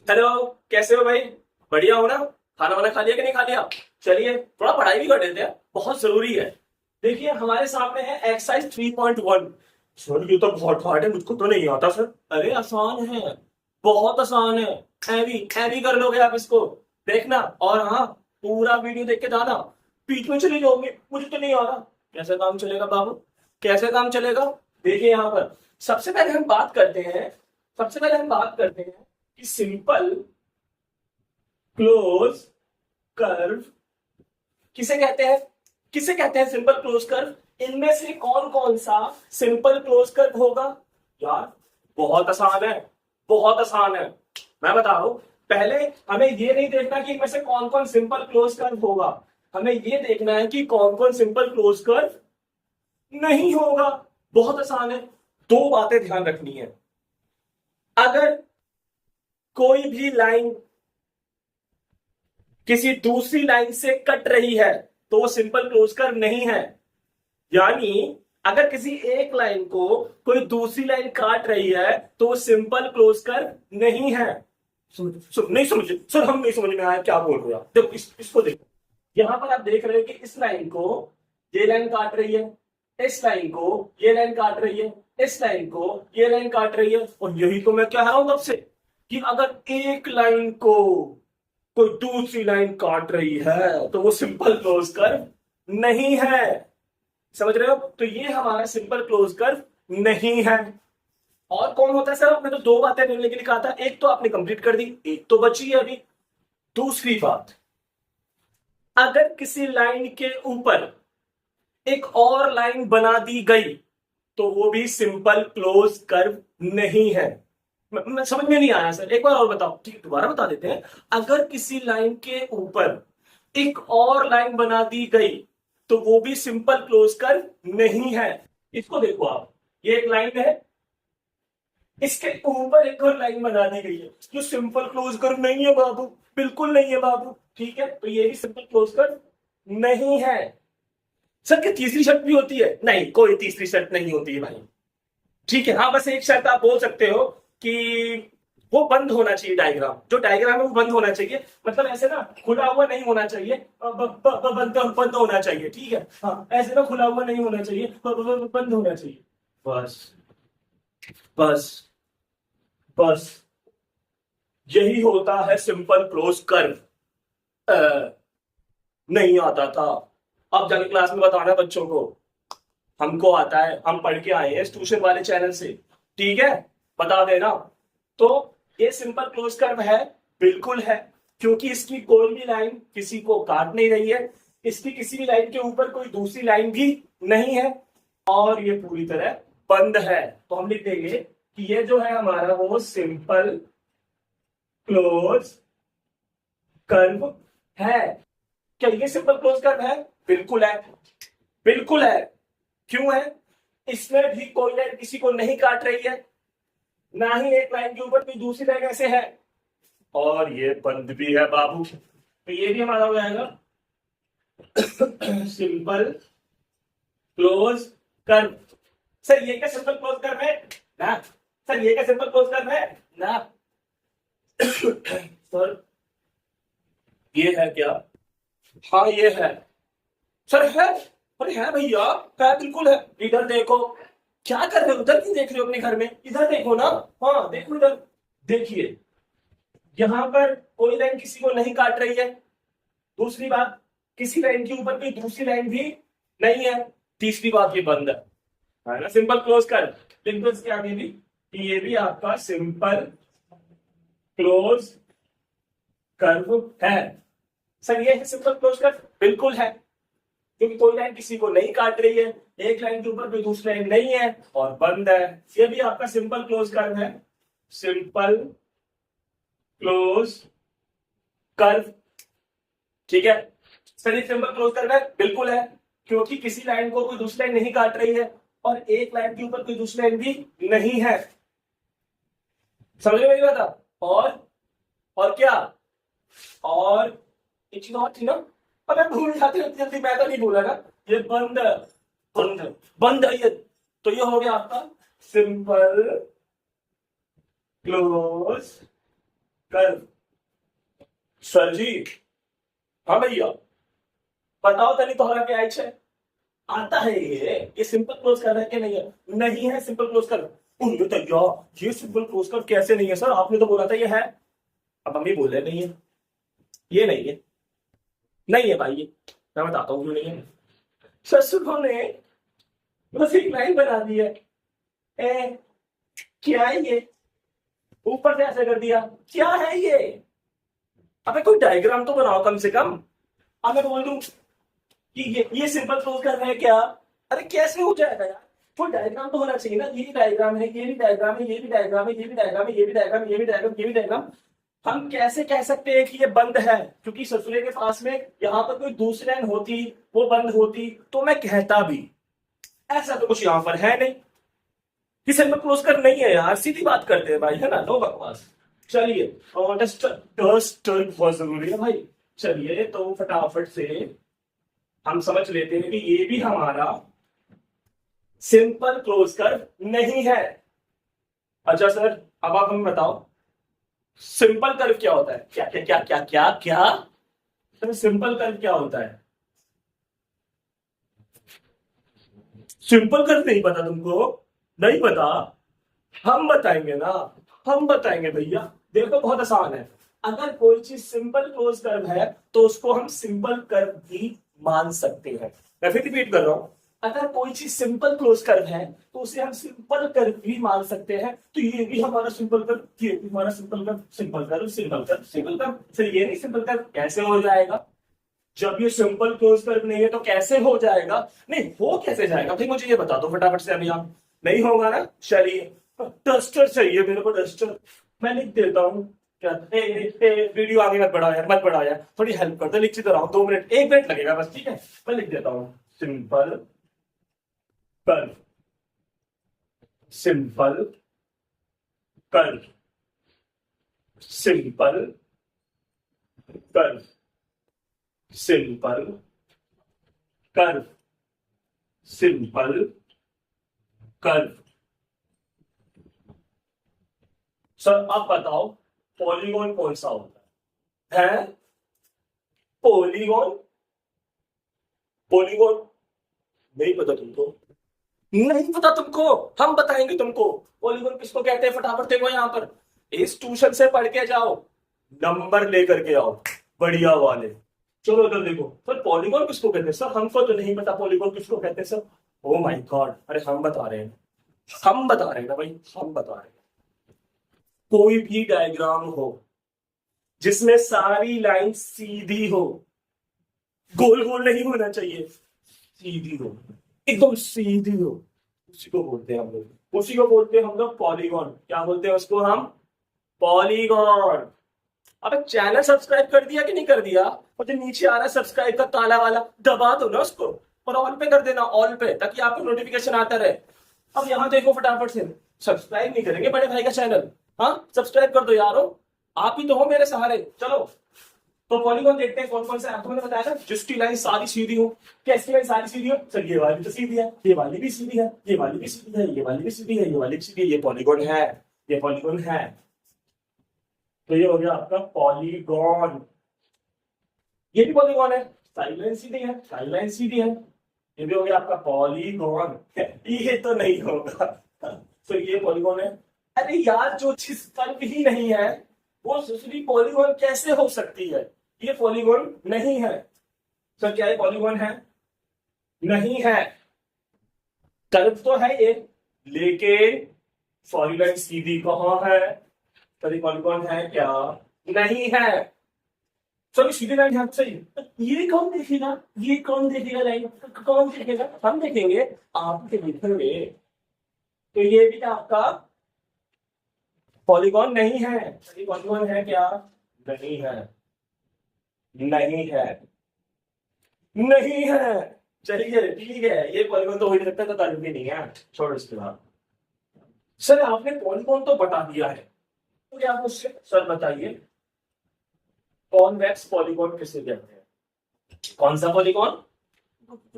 Hello. कैसे हो भाई? बढ़िया हो ना? खाना वाना खा लिया कि नहीं खा लिया? चलिए थोड़ा पढ़ाई भी कर लेते हैं, बहुत जरूरी है। देखिए हमारे सामने है एक्सरसाइज 3.1। सर ये तो बहुत हार्ड है, मुझको तो नहीं आता सर। अरे आसान है, बहुत आसान है। ऐवी ऐवी कर लोगे आप इसको। देखना, और हाँ, पूरा वीडियो देख के जाना। बीच में चले जाओगे, मुझे तो नहीं आ रहा। कैसे काम चलेगा बाबू? कैसे काम चलेगा? देखिए यहाँ पर सबसे पहले हम बात करते हैं कि सिंपल क्लोज कर्व किसे कहते हैं? किसे कहते हैं सिंपल क्लोज कर्व? इनमें से कौन कौन सा सिंपल क्लोज कर्व होगा? यार बहुत आसान है, बहुत आसान है। मैं बता रहा हूं, पहले हमें ये नहीं देखना कि इनमें से कौन कौन सिंपल क्लोज कर्व होगा, हमें ये देखना है कि कौन कौन सिंपल क्लोज कर्व नहीं होगा। बहुत आसान है। दो बातें ध्यान रखनी है। अगर कोई भी लाइन किसी दूसरी लाइन से कट रही है तो वो सिंपल क्लोज कर्व नहीं है। यानी अगर किसी एक लाइन को कोई दूसरी लाइन काट रही है तो वो सिंपल क्लोज कर्व नहीं है। नहीं समझे सर, हम नहीं समझ में आया क्या बोल रहे हो आप। देखो इसको देखो, यहां पर आप देख रहे हो कि इस लाइन को ये लाइन काट रही है, इस लाइन को ये लाइन काट रही है, इस लाइन को ये लाइन काट रही है। और यही तो मैं कह रहा हूं तब से कि अगर एक लाइन को कोई दूसरी लाइन काट रही है तो वो सिंपल क्लोज कर्व नहीं है। समझ रहे हो? तो ये हमारा सिंपल क्लोज कर्व नहीं है। और कौन होता है सर? आपने तो दो बातें बोलने के लिए कहा था, एक तो आपने कंप्लीट कर दी, एक तो बची है अभी। दूसरी बात, अगर किसी लाइन के ऊपर एक और लाइन बना दी गई तो वो भी सिंपल क्लोज कर्व नहीं है। मैं समझ में नहीं आया सर, एक बार और बताओ। ठीक, दोबारा बता देते हैं। अगर किसी लाइन के ऊपर एक और लाइन बना दी गई तो वो भी सिंपल क्लोज कर्व नहीं है। इसको देखो आप, ये एक लाइन है, इसके ऊपर एक और लाइन बना दी गई है जो सिंपल क्लोज कर्व नहीं है बाबू, बिल्कुल नहीं है बाबू। ठीक है, तो ये भी सिंपल क्लोज कर्व नहीं है। सर क्या तीसरी शर्त भी होती है? नहीं, कोई तीसरी शर्त नहीं होती है भाई। ठीक है, हाँ बस एक शर्त आप बोल सकते हो कि वो बंद होना चाहिए, डायग्राम जो डायग्राम है वो बंद होना चाहिए। मतलब ऐसे ना खुला हुआ नहीं होना चाहिए, बंद बंद होना चाहिए। ठीक है, हाँ ऐसे ना खुला हुआ नहीं होना चाहिए, बंद होना चाहिए। बस बस बस, यही होता है सिंपल क्लोज कर्व। नहीं आता था, अब जाके क्लास में बताना बच्चों को। हमको आता है, हम पढ़ के आए हैं ट्यूशन वाले चैनल से। ठीक है, बता देना। तो ये सिंपल क्लोज कर्व है, बिल्कुल है, क्योंकि इसकी कोई भी लाइन किसी को काट नहीं रही है, इसकी किसी भी लाइन के ऊपर कोई दूसरी लाइन भी नहीं है, और ये पूरी तरह बंद है। तो हम लिख देंगे कि ये जो है हमारा वो सिंपल क्लोज कर्व है। क्या ये सिंपल क्लोज कर्व है? बिल्कुल है, बिल्कुल है। क्यों है? इसमें भी कोई लाइन किसी को नहीं काट रही है, ना ही एक लाइन के ऊपर कोई दूसरी लाइन ऐसे है, और ये बंद भी है बाबू। तो ये भी हमारा हो जाएगा सिंपल क्लोज कर्व। सर ये क्या सिंपल क्लोज कर्व है? ना। सर ये क्या सिंपल क्लोज कर्व है? ना। सर ये है क्या? हाँ ये है। सर है? अरे है भैया, है, बिल्कुल है। इधर देखो, क्या कर रहे हो? उधर क्यों देख रहे हो अपने घर में? इधर देखो ना। हाँ देखो इधर, देखिए यहां पर कोई लाइन किसी को नहीं काट रही है। दूसरी बात, किसी लाइन के ऊपर कोई दूसरी लाइन भी नहीं है। तीसरी बात, ये बंद है ना, सिंपल क्लोज कर। लिख दो इसके आगे भी कि ये भी आपका सिंपल क्लोज कर्व है। सर ये है सिंपल क्लोज कर्व? बिल्कुल है, क्योंकि कोई लाइन किसी को नहीं काट रही है, एक लाइन के ऊपर कोई दूसरी लाइन नहीं है, और बंद है। ये भी आपका सिंपल क्लोज कर्व है, सिंपल क्लोज कर्व। ठीक है, सर ये सिंपल क्लोज कर्व है? बिल्कुल है, क्योंकि किसी लाइन को कोई दूसरी लाइन नहीं काट रही है, और एक लाइन के ऊपर कोई दूसरी लाइन भी नहीं है। समझ में मेरी बात? और क्या? और एक चीज और थी ना, अबे भूल जाते हो जल्दी, मैं तो नहीं भूला ना। ये बंद, बंद, बंद है ये। तो ये हो गया आपका सिंपल क्लोज कर्व। सर जी, हाँ भैया, बताओ तनी तोहरा क्या है। आता है ये सिंपल क्लोज कर है कि नहीं है? नहीं है सिंपल क्लोज कर। उन्होंने तो यार ये सिंपल क्लोज कर कैसे नहीं है सर, आपने तो बोला था ये है। अब हम भी बोल रहे नहीं है, ये नहीं है। नहीं है भाई, ये मैं बताता हूँ क्यों नहीं है। सर सुनो ने बस एक लाइन बना दी है। ए, क्या है ये? ऊपर से ऐसे कर दिया, क्या है ये? अबे कोई डायग्राम तो बनाओ कम से कम। अब मैं बोल दूं कि ये सिंपल क्लोज कर रहे हैं क्या? अरे कैसे हो जाएगा यार? कोई डायग्राम तो होना चाहिए ना। ये डायग्राम है, ये भी डायग्राम है, ये भी डायग्राम है, ये भी डायग्राम है, ये भी डायग्राम, ये भी डायग्राम, ये भी डायग्राम। हम कैसे कह सकते हैं कि ये बंद है? क्योंकि ससुरे के पास में यहाँ पर कोई दूसरी लाइन होती, वो बंद होती तो मैं कहता भी। ऐसा तो कुछ यहाँ पर है नहीं कि सिंपल क्लोज कर नहीं है यार। सीधी बात करते हैं भाई, है ना, नो बकवास। चलिए, और डस्टर बहुत जरूरी है भाई। चलिए तो फटाफट से हम समझ लेते हैं कि ये भी हमारा सिंपल क्लोज कर्व नहीं है। अच्छा सर, अब आप हमें बताओ सिंपल कर्व क्या होता है? क्या क्या क्या क्या क्या क्या सर, सिंपल कर्व क्या होता है? सिंपल कर्व नहीं पता तुमको? नहीं पता? हम बताएंगे ना, हम बताएंगे भैया। देखो बहुत आसान है। अगर कोई चीज सिंपल क्लोज कर्व है तो उसको हम सिंपल कर्व भी मान सकते हैं। मैं फिर रिपीट कर रहा हूं, अगर कोई चीज सिंपल क्लोज कर्व है तो उसे हम सिंपल कर्व भी मान सकते हैं। तो ये भी हमारा सिंपल कर्व, ये भी हमारा simple curve. Simple curve, simple curve, simple curve. फिर ये नहीं सिंपल कर्व कैसे हो जाएगा? जब ये सिंपल क्लोज कर्व नहीं है तो कैसे हो जाएगा? नहीं हो कैसे जाएगा भाई, मुझे ये बता दो फटाफट से अभी। आप नहीं होगा ना? चलिए, डस्टर चाहिए मेरे को, डस्टर। मैं लिख देता हूँ। क्या वीडियो आगे मत बढ़ाओ यार, मत बढ़ाओ यार, थोड़ी हेल्प कर दो, लिख तो रहा हूँ। 2 मिनट, 1 मिनट लगेगा बस, ठीक है? मैं लिख देता हूँ। Simple curve, simple curve, simple curve, simple curve, simple curve. Sir आप बताओ पॉलीगॉन कौन सा होता है? पॉलीगॉन? पॉलीगॉन नहीं पता तुमको? नहीं पता तुमको? हम बताएंगे तुमको। पॉलीगॉन किसको कहते हैं? फटाफट देखो यहाँ पर, इस ट्यूशन से पढ़ के जाओ, नंबर लेकर के आओ बढ़िया वाले। चलो इधर देखो सर, पॉलीगॉन किसको कहते हैं? सर हमको तो नहीं पता पॉलीगॉन किसको कहते हैं सर। ओ माय गॉड, अरे हम बता रहे हैं, हम बता रहे हैं ना भाई, हम बता रहे हैं। कोई भी डायग्राम हो जिसमें सारी लाइन सीधी हो, गोल गोल नहीं होना चाहिए, सीधी हो, एकदम सीधी हो, उसी को बोलते हैं हम लोग, उसी को बोलते हैं हम लोग पॉलीगॉन। क्या बोलते हैं उसको हम? पॉलीगॉन। अबे चैनल सब्सक्राइब कर दिया कि नहीं कर दिया? और जो नीचे आ रहा है सब्सक्राइब का काला वाला, दबा दो ना उसको और ऑल पे कर देना, ऑल पे, ताकि आपको नोटिफिकेशन आता रहे। अब यहाँ देखो फटाफट से, सब्सक्राइब नहीं करेंगे बड़े भाई का चैनल? हाँ सब्सक्राइब कर दो यारो, आप ही तो हो मेरे सहारे। चलो तो पॉलीगॉन देखते हैं कौन कौन से। आपको मैंने बताया ना, जिसकी लाइन सारी सीधी हो। कैसी लाइन सारी सीधी हो? सर ये वाली तो सीधी है, ये वाली भी सीधी है, ये वाली भी सीधी है, ये वाली भी सीधी है, ये वाली भी सीधी है, ये पॉलीगॉन है, ये पॉलीगॉन है। तो ये हो गया आपका पॉलीगॉन। ये भी पॉलीगॉन है, सारी लाइन सीधी है, सारी लाइन सीधी है। ये भी हो गया आपका पॉलीगॉन। ये तो नहीं होगा। तो ये पॉलीगॉन है। अरे यार जो चीज कर्व ही नहीं है वो दूसरी पॉलीगॉन कैसे हो सकती है? ये पॉलीगॉन नहीं है। सर क्या ये पॉलीगॉन है? नहीं है। कर्व तो है ये, लेकिन सॉरी लाइन सीधी कहाँ है? सर पॉलीगॉन है क्या? नहीं है। सर सीधी लाइन है सही। ये कौन देखेगा? ये कौन देखेगा लाइन? कौन देखेगा? हम देखेंगे, आप देखेंगे। तो ये भी आपका पॉलीगॉन नहीं है। सही पॉलीगॉन है क्या? नहीं है, नहीं है, नहीं है। चलिए ठीक है, ये पॉलीगॉन तो हो ही सकता है, तो तारीफ भी नहीं है, छोड़ो इसके बाद। सर आपने पॉलीगॉन तो बता दिया है, तो क्या मुझसे सर बताइए कॉन्वेक्स पॉलीगॉन किसे कहते हैं? कौन सा पॉलीगॉन?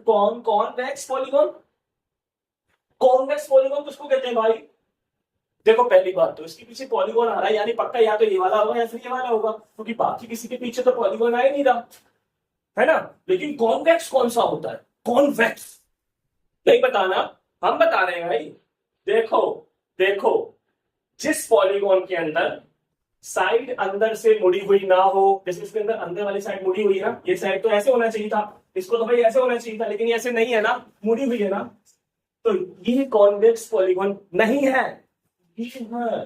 कौन कॉन्वेक्स पॉलीगॉन? कॉन्वेक्स पॉलीगॉन किसको कहते हैं भाई? देखो पहली बात तो इसके पीछे पॉलीगॉन आ रहा है, यानी पक्का या तो ये वाला होगा या फिर ये वाला होगा, क्योंकि बाकी किसी के पीछे तो पॉलीगॉन आ ही नहीं रहा, है ना। लेकिन कॉन्वेक्स कौन सा होता है? कॉन्वेक्स नहीं बताना, हम बता रहे हैं भाई। देखो देखो, जिस पॉलीगॉन के अंदर साइड अंदर से मुड़ी हुई ना हो, जैसे इसके अंदर अंदर वाली साइड मुड़ी हुई है ना, ये साइड तो ऐसे होना चाहिए था, इसको तो भाई ऐसे होना चाहिए था, लेकिन ये ऐसे नहीं है ना, मुड़ी हुई है ना, तो ये कॉन्वेक्स पॉलीगॉन नहीं है। ये है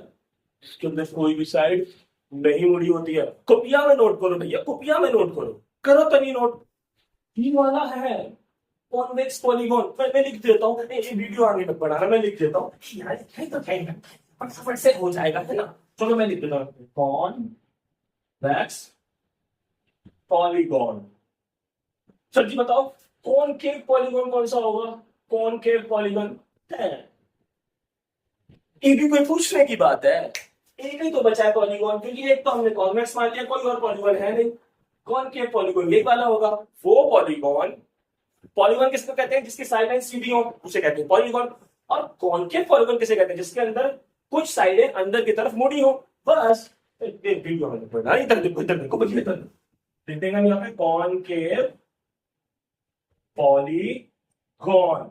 इसके अंदर कोई भी साइड नहीं मुड़ी होती है। कुपिया में नोट करो भैया, कुपिया में नोट करो, करो तो नहीं नोट। ये वाला है कॉन्वेक्स पॉलीगॉन। मैं लिख देता हूँ, ये वीडियो आगे तक बढ़ाना, मैं लिख देता हूँ यार, तो फटाफट से हो जाएगा, है ना। चलो मैं लिख देता हूँ, कॉन्वेक्स पॉलीगॉन। सर जी बताओ कॉनकेव पॉलीगॉन कौन सा होगा? कॉनकेव पॉलीगॉन है, ये भी कोई पूछने की बात है। एक ही तो बचा है पॉलीगॉन, क्योंकि एक तो हमने कॉन्वेक्स मान लिया, कोई और पॉलीगॉन है नहीं। कॉनकेव पॉलीगॉन ये वाला होगा। वो पॉलीगॉन, पॉलीगॉन किसको कहते हैं? जिसकी साइड लाइन सीधी हो उसे कहते हैं पॉलीगॉन। और कॉनकेव पॉलीगॉन किसे कहते हैं? जिसके अंदर कुछ साइडें अंदर की तरफ मुड़ी हो, बस। वीडियो में पढ़ना, इधर देखो, इधर देखो, देखेगा यहाँ पे कॉनकेव पॉलीगॉन।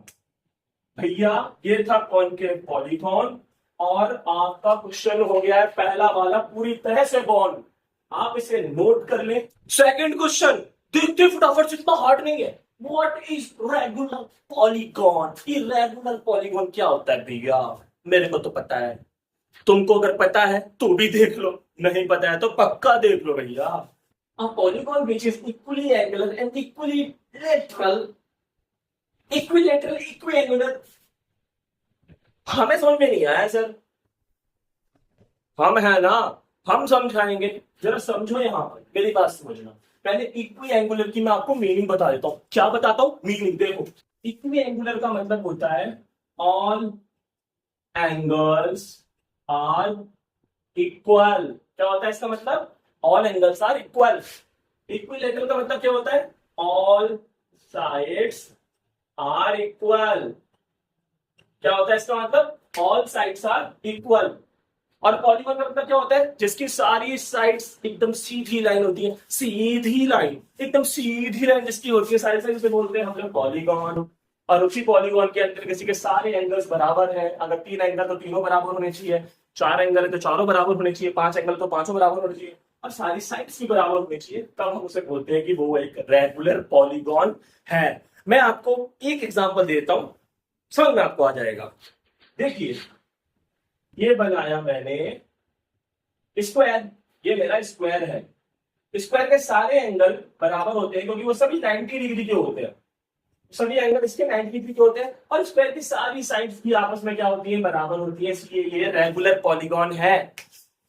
भैया ये था कॉनकेव पॉलीगॉन, और आपका क्वेश्चन हो गया है पहला वाला पूरी तरह से बॉन्ड। आप इसे नोट कर लें। सेकंड क्वेश्चन देखते फटाफट से, इतना हार्ड नहीं है। What is regular polygon? Irregular polygon क्या होता है भैया? मेरे को तो पता है, तुमको अगर पता है तो भी देख लो, नहीं पता है तो पक्का देख लो भैया। A polygon which is equally angular and equilateral, हमें समझ में नहीं आया सर। हम है ना, हम समझाएंगे, जरा समझो। यहाँ पर मेरी बात समझना। पहले इक्वी एंगुलर की मैं आपको मीनिंग बता देता हूँ। क्या बताता हूँ? मीनिंग देखो। इक्वी एंगुलर का मतलब होता है ऑल एंगल्स आर इक्वल। क्या होता है इसका मतलब? All angles are equal. Equilateral का मतलब क्या होता है? All sides are equal. क्या होता है इसका मतलब? All sides are equal. और पॉलीगॉन का मतलब क्या होता है? जिसकी सारी साइड्स एकदम सीधी लाइन होती है, सीधी लाइन, एकदम सीधी लाइन जिसकी होती है, सारी साइड से बोलते हैं हम लोग पॉलीगॉन। और उसी पॉलीगॉन के अंदर किसी के सारे एंगल्स बराबर हैं। अगर 3 एंगल तो तीनों बराबर होने चाहिए, 4 एंगल है तो चारों बराबर होने चाहिए, 5 एंगल तो पांचों बराबर होने चाहिए, और सारी साइड्स भी बराबर होनी चाहिए, तब हम उसे बोलते हैं कि वो एक रेगुलर पॉलीगॉन है। मैं आपको एक एग्जांपल देता हूं, समझ में आपको आ जाएगा। देखिए ये बनाया मैंने स्क्वायर, ये मेरा स्क्वायर है। स्क्वायर के सारे एंगल बराबर होते हैं क्योंकि वो सभी 90 डिग्री के होते हैं, सभी एंगल इसके 90 डिग्री के होते हैं, और स्क्वायर की सारी साइड्स भी आपस में क्या होती है? बराबर होती है, इसलिए ये रेगुलर पॉलीगॉन है।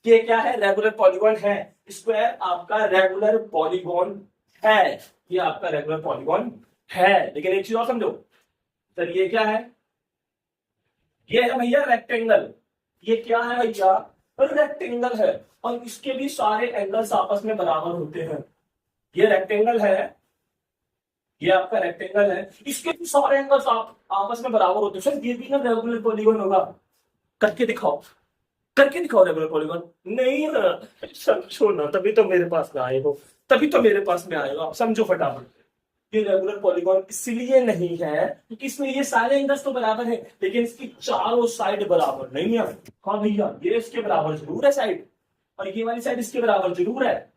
ये क्या है? रेगुलर पॉलीगॉन है। स्क्वायर आपका रेगुलर पॉलीगॉन है, ये आपका रेगुलर पॉलीगॉन है। लेकिन एक चीज और समझो सर, ये क्या है? ये है भैया रेक्टेंगल। ये क्या है भैया? रेक्टेंगल है, और इसके भी सारे एंगल्स आपस में बराबर होते हैं। ये रेक्टेंगल है, ये आपका रेक्टेंगल है, इसके भी सारे एंगल्स आपस में बराबर होते हैं। सर ये भी ना रेगुलर पॉलीगॉन होगा? करके दिखाओ, करके दिखाओ रेगुलर पॉलीगॉन। नहीं ना, समझो ना, तभी तो मेरे पास में आए हो, तभी तो मेरे पास में आएगा। समझो फटाफट। ये रेगुलर पॉलीगॉन इसलिए नहीं है क्योंकि इसमें ये सारे एंगल्स तो बराबर है, लेकिन इसकी चारों साइड बराबर नहीं है। हाँ भैया, ये इसके बराबर जरूर है साइड, और ये वाली साइड इसके बराबर जरूर है।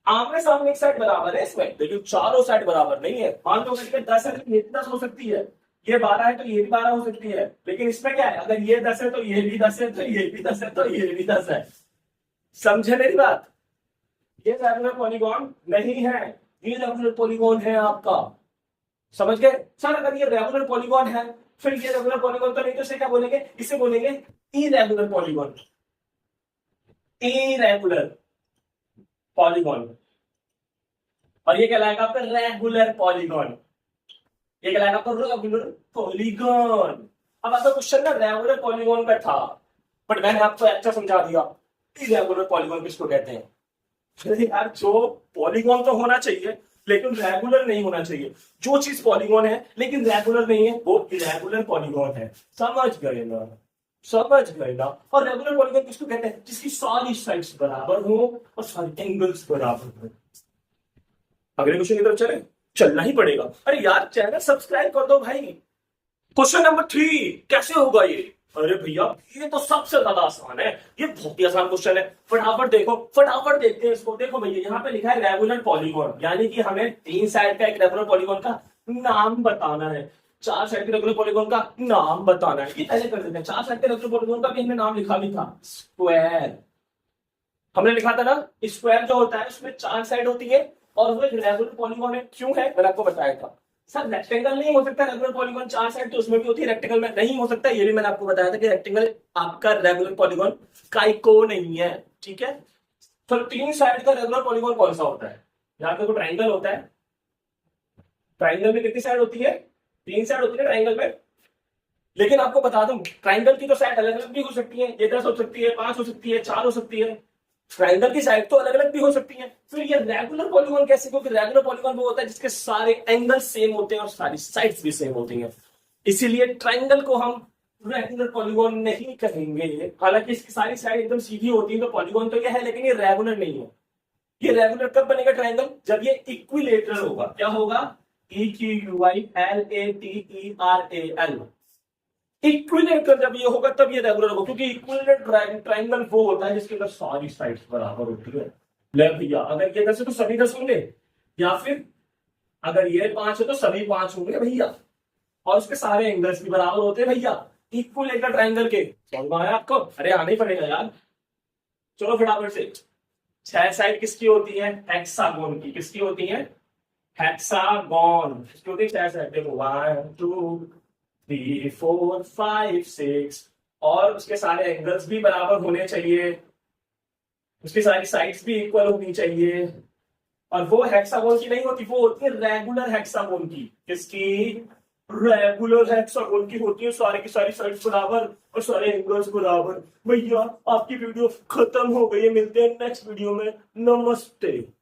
आमने सामने एक साइड बराबर है इसमें, लेकिन चारों साइड बराबर नहीं है। मान लो अगर 10 है तो ये 10 हो सकती है, ये 12 है तो ये भी 12 हो सकती है, लेकिन इसमें क्या है? अगर ये 10 है तो ये भी 10 है, तो ये भी 10 है, तो ये भी 10 है। समझे मेरी बात? ये रेगुलर पॉलीगॉन नहीं है, ये रेगुलर पॉलीगॉन है आपका। समझ गए सर? अगर ये रेगुलर पॉलीगॉन है, फिर ये रेगुलर पॉलीगॉन तो नहीं, तो इसे क्या बोलेंगे? इसे बोलेंगे इरेगुलर पॉलीगॉन। Irregular polygon. और ये कहलाएगा आपका रेगुलर पॉलीगॉन। ये कहलाएगा आपका रेगुलर पॉलीगॉन। अब आपका क्वेश्चन ना रेगुलर पॉलीगॉन का था, बट मैंने आपको अच्छा समझा दिया इरेगुलर पॉलीगॉन किसको कहते हैं। यार जो पॉलीगॉन तो होना चाहिए लेकिन रेगुलर नहीं होना चाहिए। जो चीज पॉलीगॉन है लेकिन रेगुलर नहीं है, वो इरेगुलर पॉलीगॉन है। समझ गए ना? समझ गए ना। और रेगुलर पॉलीगॉन किसको कहते हैं? जिसकी सारी साइड्स बराबर हो और सारे एंगल्स बराबर हो। अगले क्वेश्चन की तरफ चले, चलना ही पड़ेगा। अरे यार चैनल सब्सक्राइब कर दो भाई। क्वेश्चन नंबर 3, कैसे होगा ये? अरे भैया ये तो सबसे ज्यादा आसान है, ये बहुत ही आसान क्वेश्चन है। फटाफट देखो, फटाफट देखते हैं इसको। देखो भैया यहाँ पे लिखा है रेगुलर पॉलीगॉन, यानी कि हमें 3 साइड का एक रेगुलर पॉलीगॉन का नाम बताना है। 4 साइड के रेगुलर पॉलीगॉन का नाम बताना है, ये पहले कर देते हैं। 4 साइड के रेगुलर पॉलीगॉन का भी हमने नाम लिखा भी था, स्क्वायर। हमने लिखा था ना, स्क्वायर जो होता है उसमें 4 साइड होती है और वो एक रेगुलर पॉलीगॉन है। क्यों है मैंने आपको बताया था। सर रेक्टेंगल नहीं हो सकता रेगुलर पॉलीगॉन 4 साइड, तो उसमें भी होती है, रेक्टेंगल में नहीं हो सकता। ये भी मैंने आपको बताया था कि रेक्टेंगल आपका रेगुलर पॉलीगॉन काइको नहीं है, ठीक है। तो 3 साइड का रेगुलर पॉलीगॉन कौन सा होता है? यहाँ पे तो ट्राइंगल होता है। ट्राइंगल में कितनी साइड होती है? 3 साइड होती है ट्राइंगल में। लेकिन आपको बता दूं, ट्राइंगल की तो साइड अलग अलग भी हो सकती है। ये 10 हो सकती है, 5 हो सकती है, 4 हो सकती है। ट्राइंगल की साइड तो अलग अलग भी हो सकती है। फिर ये रेगुलर पॉलीगॉन कैसे? क्योंकि रेगुलर पॉलीगॉन वो होता है जिसके सारे एंगल सेम होते हैं और सारी साइड्स भी सेम होती हैं। इसीलिए ट्राइंगल को हम रेगुलर पॉलीगॉन नहीं कहेंगे। हालांकि इसकी सारी साइड एकदम सीधी होती है, तो पॉलीगॉन तो ये है, लेकिन ये रेगुलर नहीं है। ये रेगुलर कब बनेगा ट्राइंगल? जब ये इक्विलेटरल होगा। क्या होगा? EQUILATERAL। इक्विलेटरल जब ये होगा तब ये रेगुलर होगा, क्योंकि इक्विलेटरल ट्राइंगल वो होता है जिसके अंदर सारी साइड्स बराबर होती है। ले भैया, अगर ये 10 है तो सभी 10 होंगे, या फिर अगर ये 5 है तो सभी 5 होंगे भैया, और उसके सारे एंगल्स भी बराबर होते हैं भैया इक्विलेटरल ट्राइंगल के। समझ में आया आपको? अरे आना ही पड़ेगा यार। चलो फटाफट से। 6 साइड किसकी होती है? हेक्सागोन की। किसकी होती है? हेक्सागोन। किसकी होती है 6 साइड? देखो 1 2 3 4 5 6, और उसके सारे एंगल्स भी बराबर होने चाहिए, उसकी सारी साइड्स भी इक्वल होनी चाहिए। और वो हेक्सागोन की नहीं होती, वो होती है रेगुलर हेक्सागोन की। किसकी? रेगुलर हेक्सागोन की होती है सारी की सारी साइड्स बराबर और सारे एंगल्स बराबर। भैया आपकी वीडियो खत्म हो गई है, मिलते हैं नेक्स्ट वीडियो में। नमस्ते।